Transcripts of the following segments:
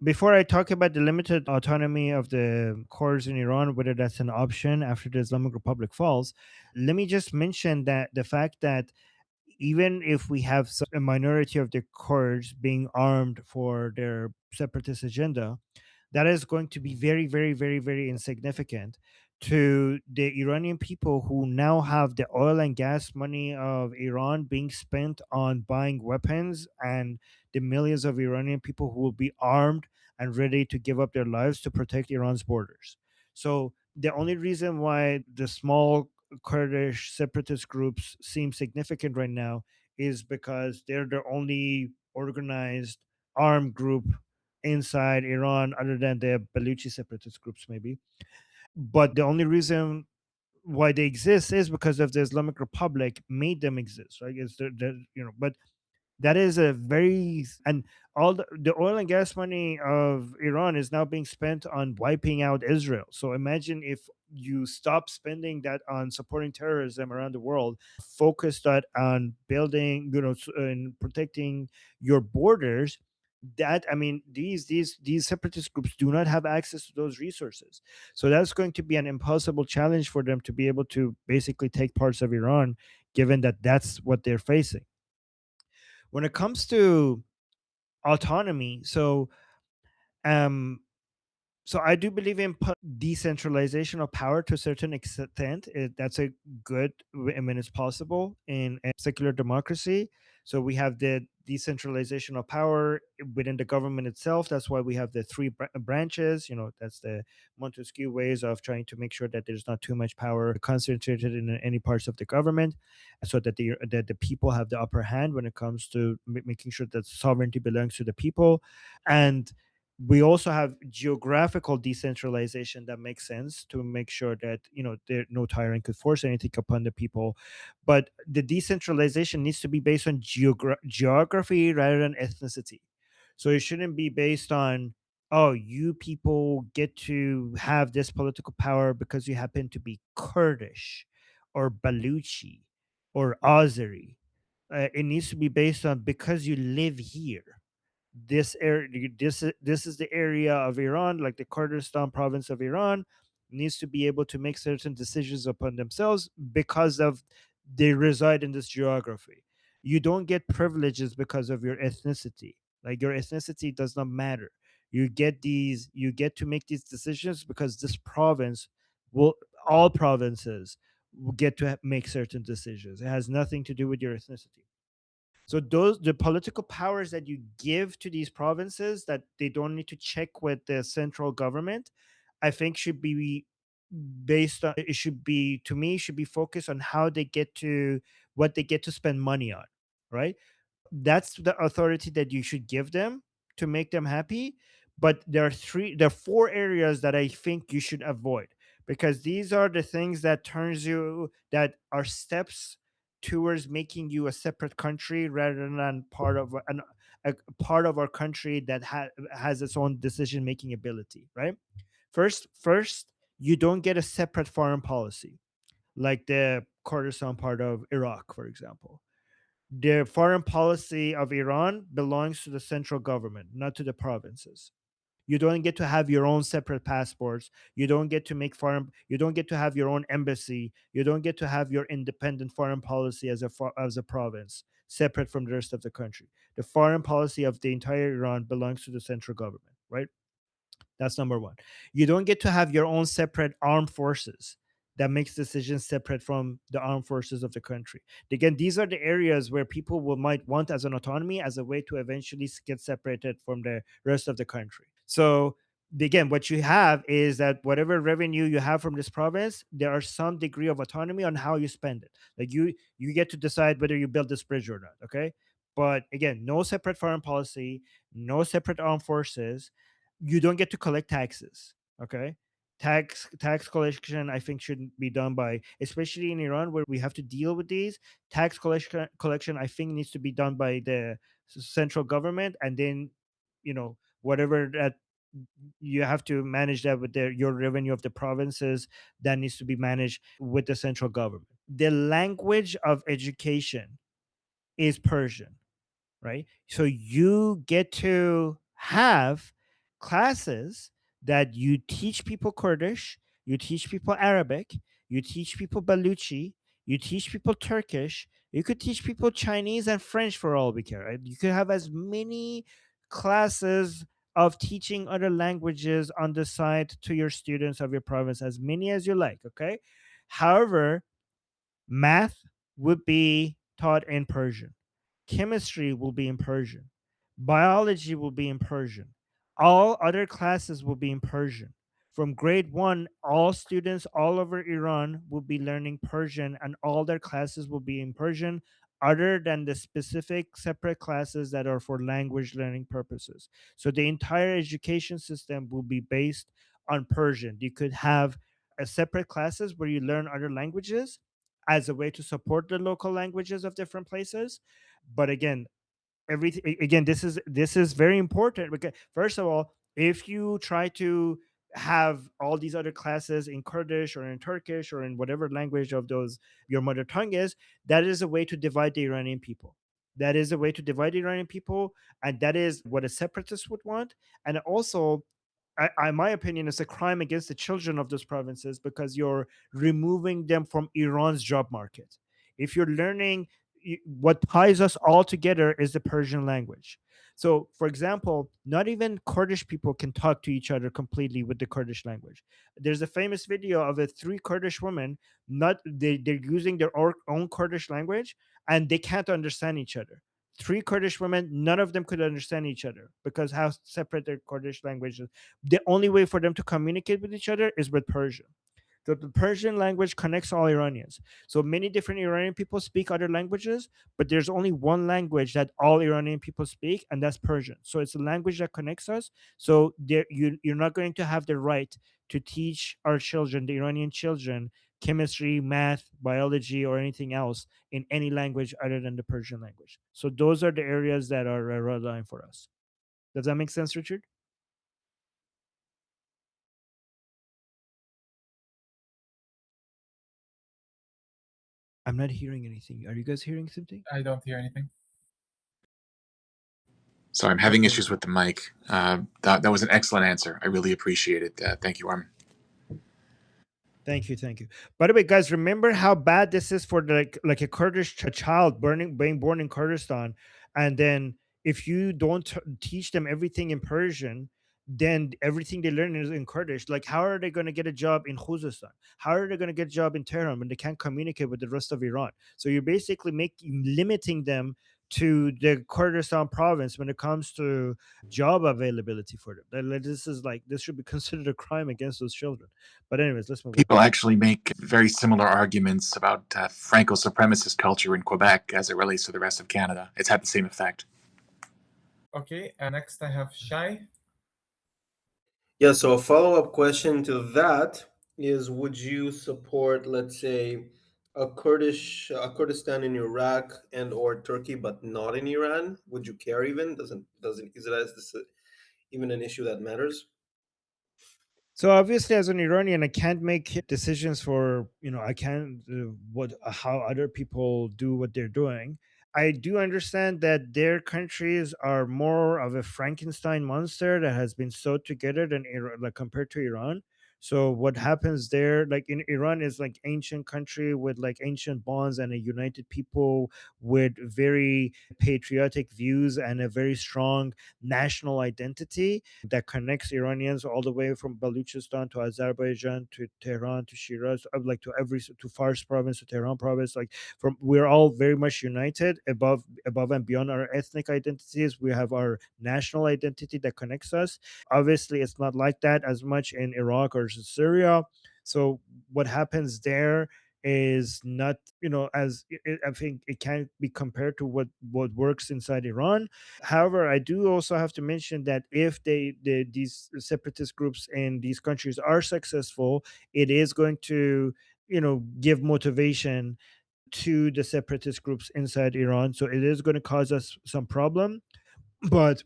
before I talk about the limited autonomy of the Kurds in Iran, whether that's an option after the Islamic Republic falls, let me just mention that the fact that even if we have a minority of the Kurds being armed for their separatist agenda, that is going to be very, very, very, very insignificant to the Iranian people who now have the oil and gas money of Iran being spent on buying weapons, and the millions of Iranian people who will be armed and ready to give up their lives to protect Iran's borders. So the only reason why the small Kurdish separatist groups seem significant right now is because they're the only organized armed group inside Iran, other than the Baluchi separatist groups, maybe. But the only reason why they exist is because of the Islamic Republic made them exist, right? It's but that is a very, and all the oil and gas money of Iran is now being spent on wiping out Israel. So imagine if you stop spending that on supporting terrorism around the world, focus that on building, and protecting your borders. That, I mean, these separatist groups do not have access to those resources. So that's going to be an impossible challenge for them to be able to basically take parts of Iran, given that that's what they're facing. When it comes to autonomy, um I do believe in decentralization of power to a certain extent. That's a good, I mean, it's possible in a secular democracy. So we have the decentralization of power within the government itself. That's why we have the three branches. That's the Montesquieu ways of trying to make sure that there's not too much power concentrated in any parts of the government, so that the people have the upper hand when it comes to making sure that sovereignty belongs to the people. And we also have geographical decentralization that makes sense to make sure that there no tyrant could force anything upon the people. But the decentralization needs to be based on geography rather than ethnicity. So it shouldn't be based on, oh, you people get to have this political power because you happen to be Kurdish or Baluchi or Azeri. It needs to be based on, because you live here, this area, this is the area of Iran, like the Kurdistan province of Iran, needs to be able to make certain decisions upon themselves because of they reside in this geography. You don't get privileges because of your ethnicity. Like, your ethnicity does not matter. You get to make these decisions because this province will all provinces will get to make certain decisions. It has nothing to do with your ethnicity. So those the political powers that you give to these provinces that they don't need to check with the central government, I think should be based on, it should be, to me, should be focused on how they get to what they get to spend money on, right? That's the authority that you should give them to make them happy. But there are four areas that I think you should avoid, because these are the things that are steps towards making you a separate country rather than a part of our country that has its own decision making ability, right? First, you don't get a separate foreign policy like the Kurdistan part of Iraq, for example. The foreign policy of Iran belongs to the central government, not to the provinces. You don't get to have your own separate passports. You don't get to have your own embassy. You don't get to have your independent foreign policy as a province, separate from the rest of the country. The foreign policy of the entire Iran belongs to the central government, right? That's number one. You don't get to have your own separate armed forces that makes decisions separate from the armed forces of the country. Again, these are the areas where people might want as an autonomy, as a way to eventually get separated from the rest of the country. So again, what you have is that whatever revenue you have from this province, there are some degree of autonomy on how you spend it. Like, you get to decide whether you build this bridge or not. Okay. But again, no separate foreign policy, no separate armed forces. You don't get to collect taxes. Okay. Tax collection, I think, shouldn't be done by, especially in Iran where we have to deal with these. Tax collection, I think, needs to be done by the central government, and then whatever that you have to manage that with your revenue of the provinces, that needs to be managed with the central government. The language of education is Persian, right? So you get to have classes that you teach people Kurdish, you teach people Arabic, you teach people Baluchi, you teach people Turkish, you could teach people Chinese and French for all we care. Right? You could have as many classes of teaching other languages on the side to your students of your province, as many as you like. Okay. However, math would be taught in Persian. Chemistry will be in Persian. Biology will be in Persian. All other classes will be in Persian. From grade one, all students all over Iran will be learning Persian, and all their classes will be in Persian, other than the specific separate classes that are for language learning purposes. So the entire education system will be based on Persian. You could have a separate classes where you learn other languages as a way to support the local languages of different places. But again, everything again, this is very important, because first of all, if you try to have all these other classes in Kurdish or in Turkish or in whatever language of those your mother tongue is, that is a way to divide the Iranian people. That is a way to divide the Iranian people, and that is what a separatist would want. And also, in my opinion, it's a crime against the children of those provinces, because you're removing them from Iran's job market. If you're learning, what ties us all together is the Persian language. So, for example, not even Kurdish people can talk to each other completely with the Kurdish language. There's a famous video of a three Kurdish women, not they're using their own Kurdish language, and they can't understand each other. Three Kurdish women, none of them could understand each other because how separate their Kurdish language is. The only way for them to communicate with each other is with Persian. So the Persian language connects all Iranians. So many different Iranian people speak other languages, but there's only one language that all Iranian people speak, and that's Persian. So it's a language that connects us. So you're not going to have the right to teach our children, the Iranian children, chemistry, math, biology, or anything else in any language other than the Persian language. So those are the areas that are a red line for us. Does that make sense, Richard? I'm not hearing anything. Are you guys hearing something? I don't hear anything. Sorry, I'm having Okay. issues with the mic. That was an excellent answer. I really appreciate it. Thank you, Armin. Thank you, thank you. By the way, guys, remember how bad this is for like a Kurdish child being born in Kurdistan, and then if you don't teach them everything in Persian, then everything they learn is in Kurdish. Like, how are they going to get a job in Khuzestan? How are they going to get a job in Tehran when they can't communicate with the rest of Iran? So you're basically making limiting them to the Kurdistan province when it comes to job availability for them. This is like this should be considered a crime against those children. But anyways, let's move on. People actually make very similar arguments about Franco supremacist culture in Quebec as it relates to the rest of Canada. It's had the same effect. Okay, next I have Shai. Yeah, so a follow-up question to that is, would you support, let's say, a Kurdistan in Iraq and or Turkey, but not in Iran? Would you care even? Doesn't is it as this even an issue that matters? So obviously, as an Iranian, I can't make decisions for I can't what how other people do what they're doing. I do understand that their countries are more of a Frankenstein monster that has been sewed together than Iran, like compared to Iran. So what happens there, like in Iran, is like ancient country with like ancient bonds and a united people with very patriotic views and a very strong national identity that connects Iranians all the way from Baluchistan to Azerbaijan to Tehran to Shiraz, like to Fars province to Tehran province. Like from we're all very much united above and beyond our ethnic identities. We have our national identity that connects us. Obviously, it's not like that as much in Iraq or Syria. So what happens there is not as I think it can't be compared to what works inside Iran. However, I do also have to mention that if these separatist groups in these countries are successful, it is going to give motivation to the separatist groups inside Iran. So it is going to cause us some problem, but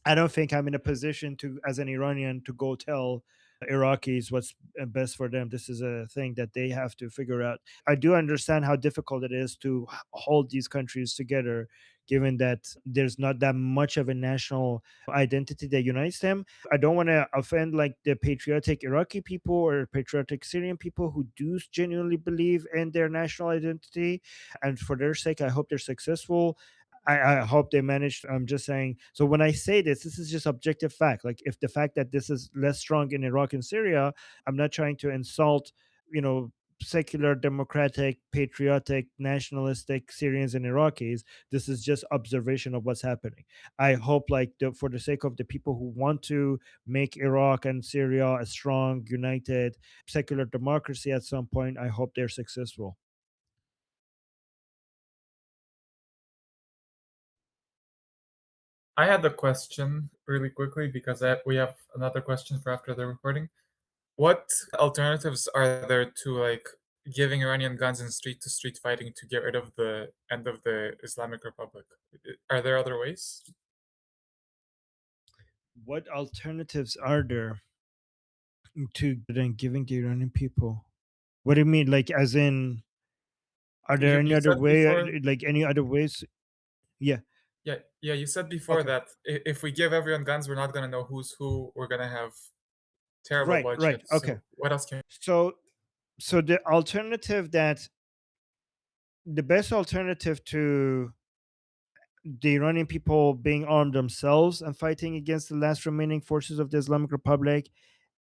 I don't think I'm in a position to, as an Iranian, to go tell Iraqis what's best for them. This is a thing that they have to figure out. I do understand how difficult it is to hold these countries together, given that there's not that much of a national identity that unites them. I don't want to offend like the patriotic Iraqi people or patriotic Syrian people who do genuinely believe in their national identity. And for their sake, I hope they're successful. I hope they managed. I'm just saying. So when I say this is just objective fact. Like if the fact that this is less strong in Iraq and Syria, I'm not trying to insult, you know, secular, democratic, patriotic, nationalistic Syrians and Iraqis. This is just observation of what's happening. I hope, like, for the sake of the people who want to make Iraq and Syria a strong, united, secular democracy at some point, I hope they're successful. I had a question really quickly because we have another question for after the recording. What alternatives are there to like giving Iranian guns in street-to-street fighting to get rid of the end of the Islamic Republic? Are there other ways? What alternatives are there to then giving the Iranian people? What do you mean? Like, as in, are there any You other said way, before, like any other ways? Yeah. yeah, you said before Okay. that if we give everyone guns, we're not gonna know who's who. We're gonna have terrible Right. Right. bloodshed. Okay. So what else can? So the alternative that the best alternative to the Iranian people being armed themselves and fighting against the last remaining forces of the Islamic Republic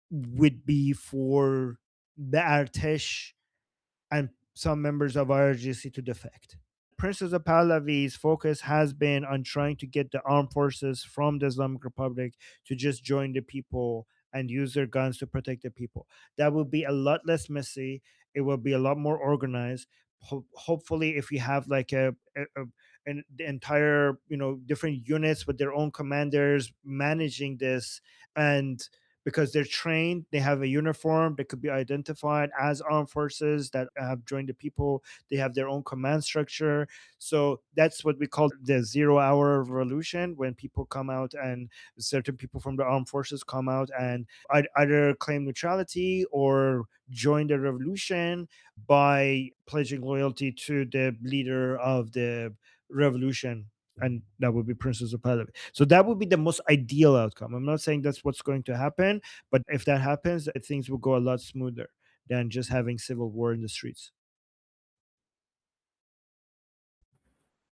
would be for the Artesh and some members of IRGC to defect. Princess of Pahlavi's focus has been on trying to get the armed forces from the Islamic Republic to just join the people and use their guns to protect the people. That would be a lot less messy. It will be a lot more organized. Hopefully, if you have like the entire, you know, different units with their own commanders managing this, and because they're trained, they have a uniform that could be identified as armed forces that have joined the people. They have their own command structure. So that's what we call the 0 hour revolution, when people come out and certain people from the armed forces come out and either claim neutrality or join the revolution by pledging loyalty to the leader of the revolution, and that would be Princess of Pahlavi. So that would be the most ideal outcome. I'm not saying that's what's going to happen, but if that happens, things will go a lot smoother than just having civil war in the streets.